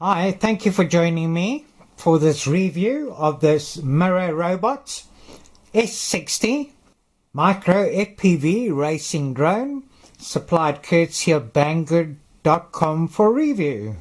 Hi, thank you for joining me for this review of this Mirarobot S60 Micro FPV racing drone, supplied courtesy of Banggood.com for review.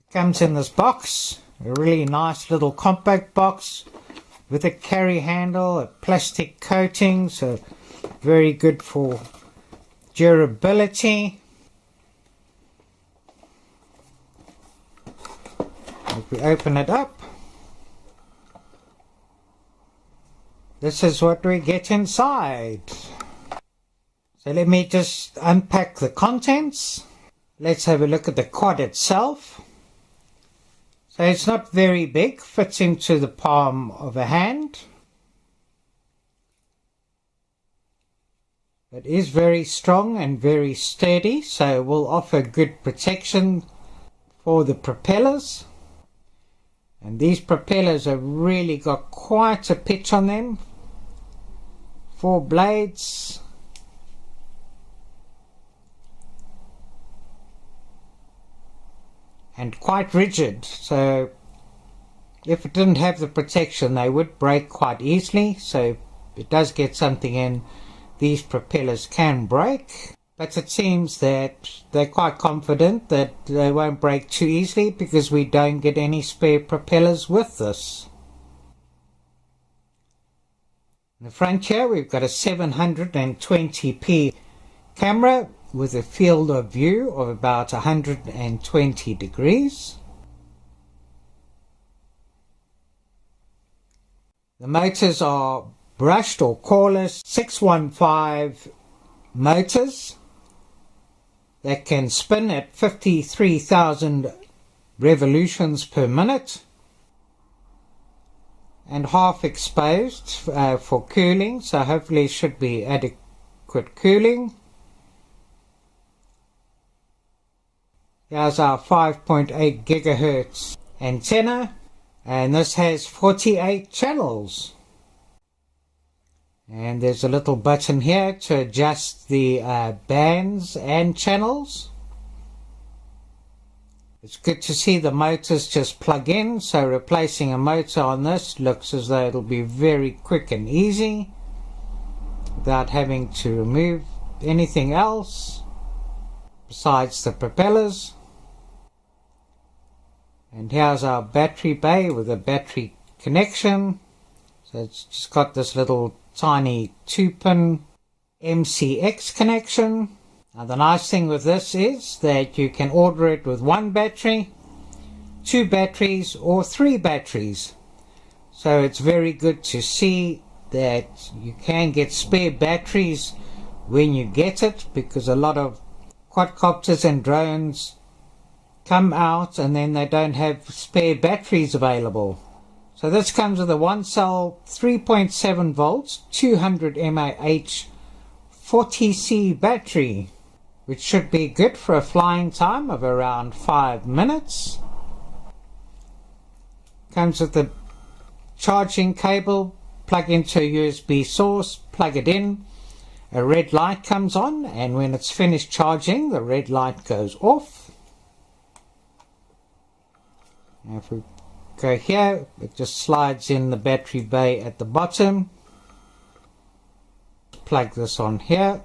It comes in this box, a really nice little compact box with a carry handle, a plastic coating, so very good for durability. If we open it up, this is what we get inside. So let me just unpack the contents. Let's have a look at the quad itself. So it's not very big, fits into the palm of a hand. It is very strong and very sturdy, so it will offer good protection for the propellers. And these propellers have really got quite a pitch on them. 4 blades. And quite rigid, so if it didn't have the protection they would break quite easily. So if it does get something in, these propellers can break. But it seems that they're quite confident that they won't break too easily because we don't get any spare propellers with this. In the front here we've got a 720p camera with a field of view of about 120 degrees. The motors are brushed or coreless 615 motors that can spin at 53,000 revolutions per minute and half exposed for cooling, so hopefully it should be adequate cooling. Here's our 5.8 gigahertz antenna, and this has 48 channels. And there's a little button here to adjust the bands and channels. It's good to see the motors just plug in, so replacing a motor on this looks as though it'll be very quick and easy without having to remove anything else besides the propellers. And here's our battery bay with a battery connection. So it's just got this little tiny 2-pin MCX connection. Now the nice thing with this is that you can order it with 1 battery, 2 batteries or 3 batteries. So it's very good to see that you can get spare batteries when you get it, because a lot of quadcopters and drones come out and then they don't have spare batteries available. So this comes with a 1-cell 3.7 volts 200 mAh 40C battery, which should be good for a flying time of around 5 minutes. Comes with the charging cable, plug into a USB source, plug it in, a red light comes on, and when it's finished charging the red light goes off. Now if we go here, it just slides in the battery bay at the bottom. Plug this on here.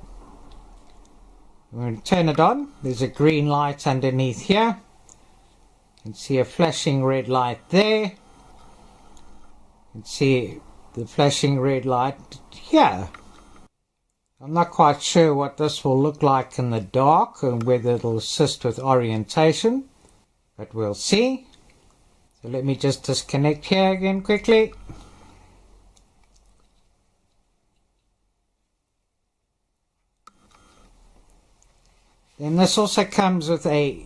When we turn it on, there's a green light underneath here. You can see a flashing red light there. You can see the flashing red light here. I'm not quite sure what this will look like in the dark and whether it'll assist with orientation, but we'll see. So let me just disconnect here again quickly. Then this also comes with a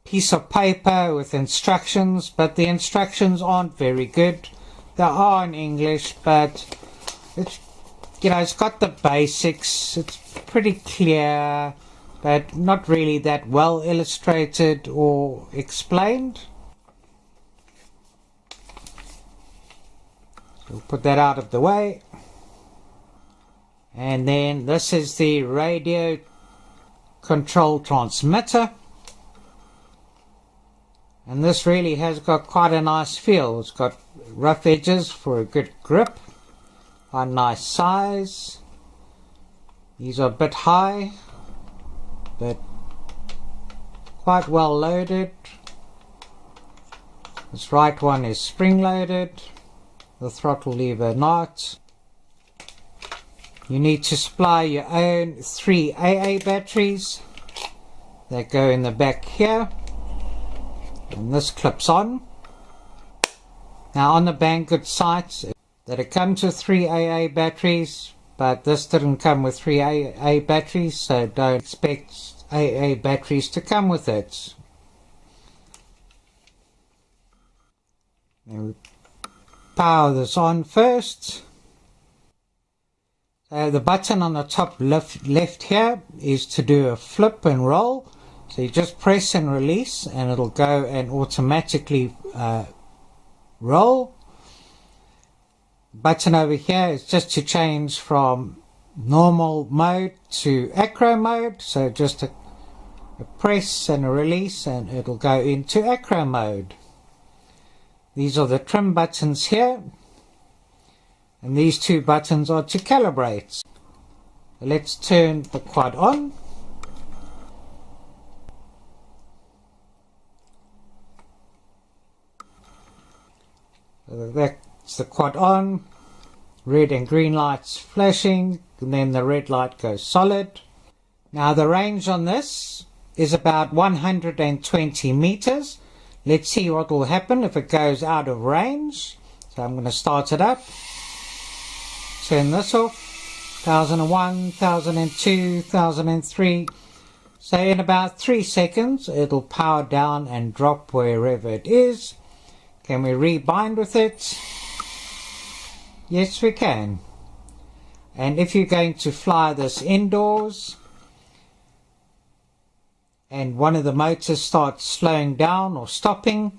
piece of paper with instructions, but the instructions aren't very good. They are in English, but it's, you know, it's got the basics. It's pretty clear, but not really that well illustrated or explained. So we'll put that out of the way. And then this is the radio control transmitter. And this really has got quite a nice feel. It's got rough edges for a good grip. Quite nice size. These are a bit high, but quite well loaded. This right one is spring loaded. The throttle lever not. You need to supply your own 3 AA batteries that go in the back here. And this clips on. Now on the Banggood site that it comes with 3 AA batteries, but this didn't come with 3 AA batteries, so don't expect AA batteries to come with it. And we power this on first. The button on the top left here is to do a flip and roll. So you just press and release and it'll go and automatically roll. Button over here is just to change from normal mode to Acro Mode. So just a press and a release and it'll go into Acro Mode. These are the trim buttons here. And these 2 buttons are to calibrate. Let's turn the quad on. So that's the quad on. Red and green lights flashing, and then the red light goes solid. Now the range on this is about 120 meters. Let's see what will happen if it goes out of range. So I'm going to start it up. Turn this off. 1001, 1002, 1003. So in about 3 seconds it'll power down and drop wherever it is. Can we rebind with it? Yes, we can. And if you're going to fly this indoors and one of the motors starts slowing down or stopping,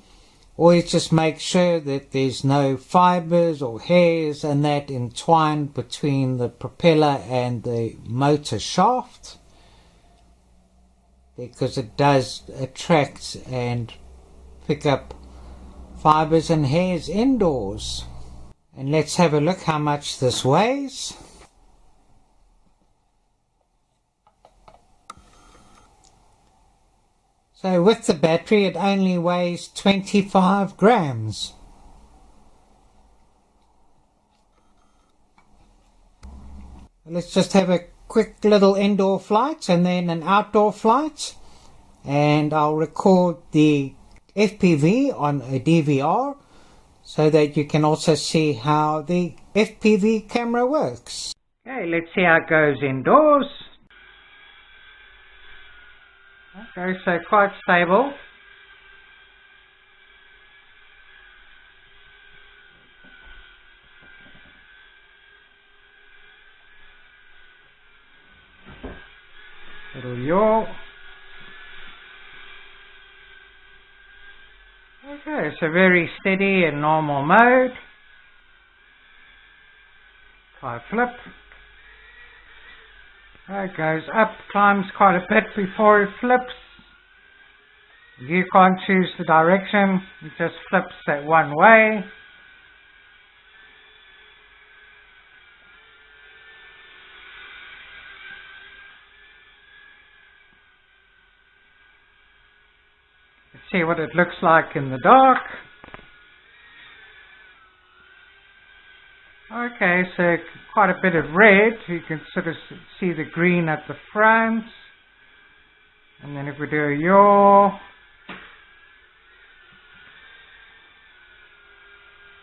always just make sure that there's no fibers or hairs and that entwined between the propeller and the motor shaft, because it does attract and pick up fibers and hairs indoors. And let's have a look how much this weighs. So with the battery it only weighs 25 grams. Let's just have a quick little indoor flight and then an outdoor flight, and I'll record the FPV on a DVR so that you can also see how the FPV camera works. Okay, let's see how it goes indoors. Okay, so quite stable. Little yaw. Okay, so very steady in normal mode. Try flip. It goes up, climbs quite a bit before it flips. You can't choose the direction, it just flips that one way. Let's see what it looks like in the dark. Okay, so quite a bit of red. You can sort of see the green at the front. And then if we do a yaw.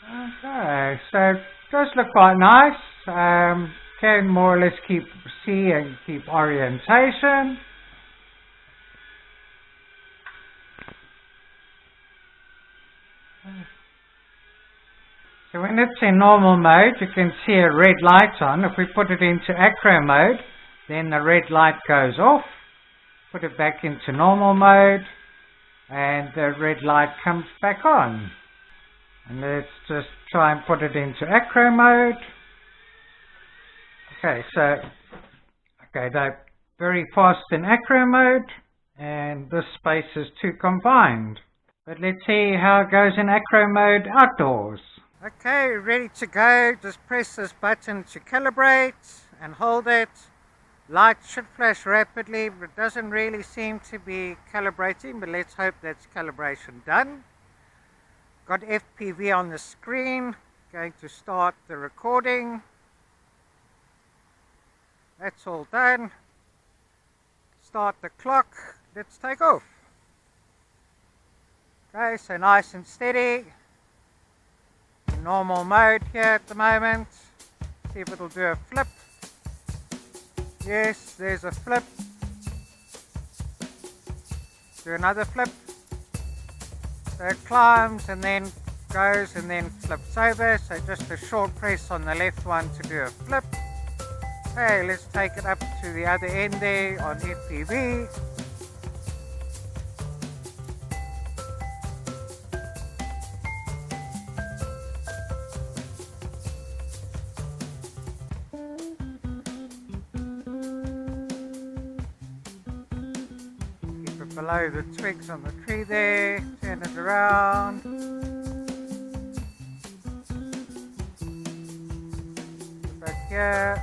Okay, so it does look quite nice. Can more or less see and keep orientation. So when it's in normal mode, you can see a red light on. If we put it into Acro Mode, then the red light goes off. Put it back into normal mode, and the red light comes back on. And let's just try and put it into Acro Mode. Okay, so they're very fast in Acro Mode, and this space is too confined. But let's see how it goes in Acro Mode outdoors. Okay, ready to go. Just press this button to calibrate and hold it. Light should flash rapidly, but it doesn't really seem to be calibrating, but let's hope that's calibration done. Got FPV on the screen. Going to start the recording. That's all done. Start the clock. Let's take off. Okay, so nice and steady. Normal mode here at the moment. See if it'll do a flip. Yes, there's a flip. Do another flip. So it climbs and then goes and then flips over. So just a short press on the left one to do a flip. Okay, let's take it up to the other end there on FPV. Keep it below the twigs on the tree there, turn it around. Go back here.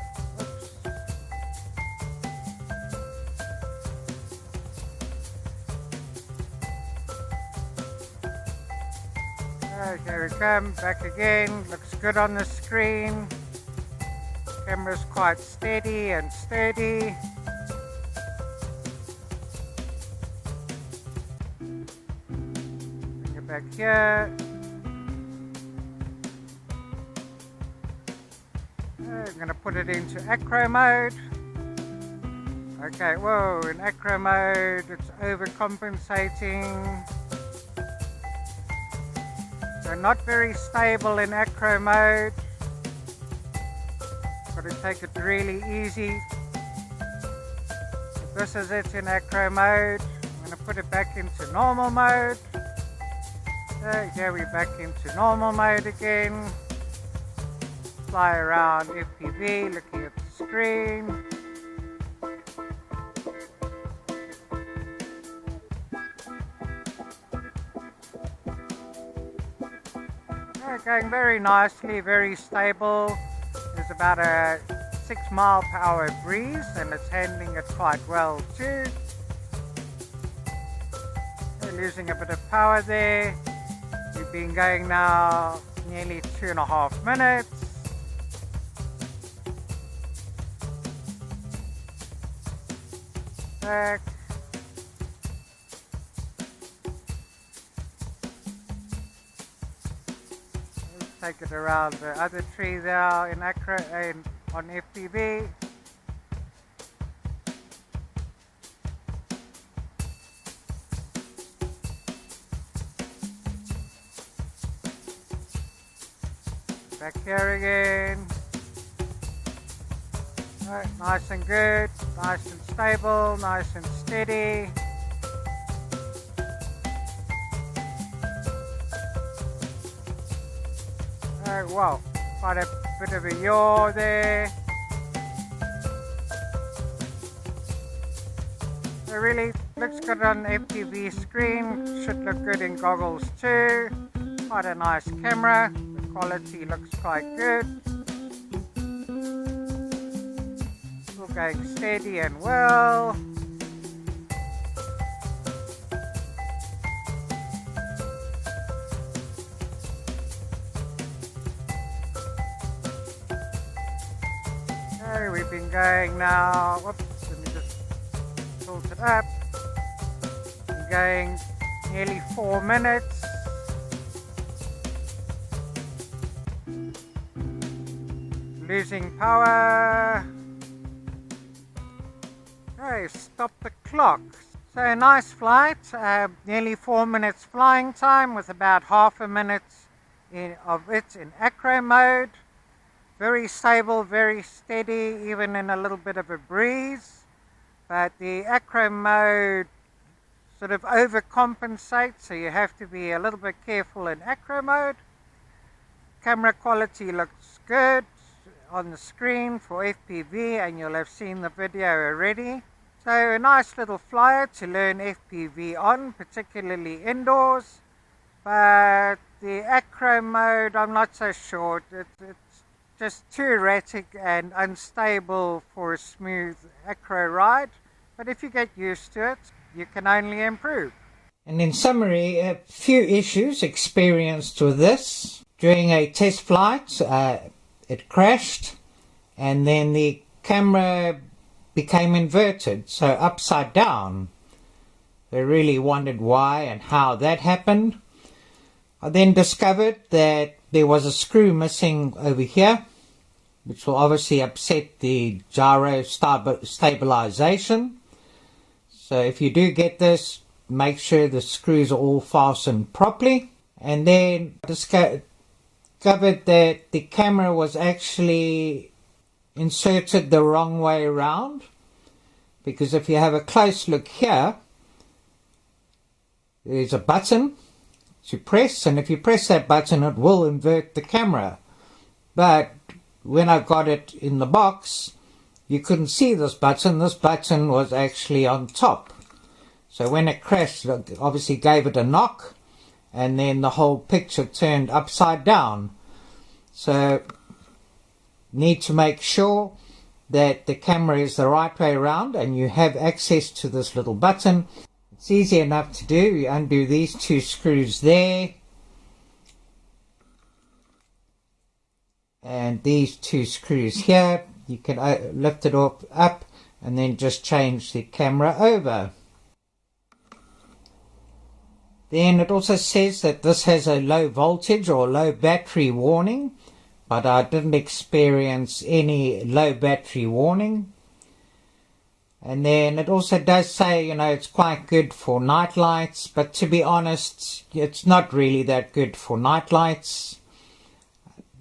Here we come, back again, looks good on the screen. Camera's quite steady and sturdy. Bring it back here. I'm going to put it into Acro Mode. Okay, whoa, in Acro Mode it's overcompensating. So not very stable in Acro Mode. Got to take it really easy. If this is it in Acro Mode, I'm going to put it back into normal mode. So here we're back into normal mode again. Fly around FPV, looking at the screen. Going very nicely, very stable. There's about a 6-mile-per-hour breeze and it's handling it quite well too. We're losing a bit of power there. We've been going now nearly 2.5 minutes. Back. Take it around the other tree there in Acro and on FPV. Back here again. Right, nice and good, nice and stable, nice and steady. Wow, quite a bit of a yaw there. It really looks good on FPV screen, should look good in goggles too. Quite a nice camera, the quality looks quite good. Still going steady and well. We've been going now, whoops, let me just tilt it up. We're going nearly 4 minutes. Losing power. Okay, stop the clock. So a nice flight, nearly 4 minutes flying time with about half a minute of it in Acro Mode. Very stable, very steady, even in a little bit of a breeze. But the Acro Mode sort of overcompensates, so you have to be a little bit careful in Acro Mode. camera quality looks good on the screen for FPV, and you'll have seen the video already. So a nice little flyer to learn FPV on, particularly indoors. But the Acro Mode, I'm not so sure. It's just too erratic and unstable for a smooth acro ride. But if you get used to it, you can only improve. And in summary, a few issues experienced with this. During a test flight, it crashed, and then the camera became inverted, so upside down. I really wondered why and how that happened. I then discovered that there was a screw missing over here, which will obviously upset the gyro stabilization. So if you do get this, make sure the screws are all fastened properly. And then I discovered that the camera was actually inserted the wrong way around, because if you have a close look here, there's a button to press, and if you press that button it will invert the camera. But when I got it in the box, you couldn't see this button. This button was actually on top. So when it crashed, it obviously gave it a knock, and then the whole picture turned upside down. So need to make sure that the camera is the right way around and you have access to this little button. It's easy enough to do. You undo these two screws there, and these two screws here. You can lift it up and then just change the camera over. Then it also says that this has a low voltage or low battery warning, but I didn't experience any low battery warning. And then it also does say, you know, it's quite good for night lights, but to be honest, it's not really that good for night lights.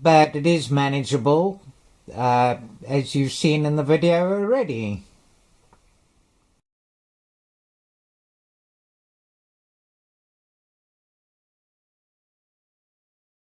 But it is manageable, as you've seen in the video already.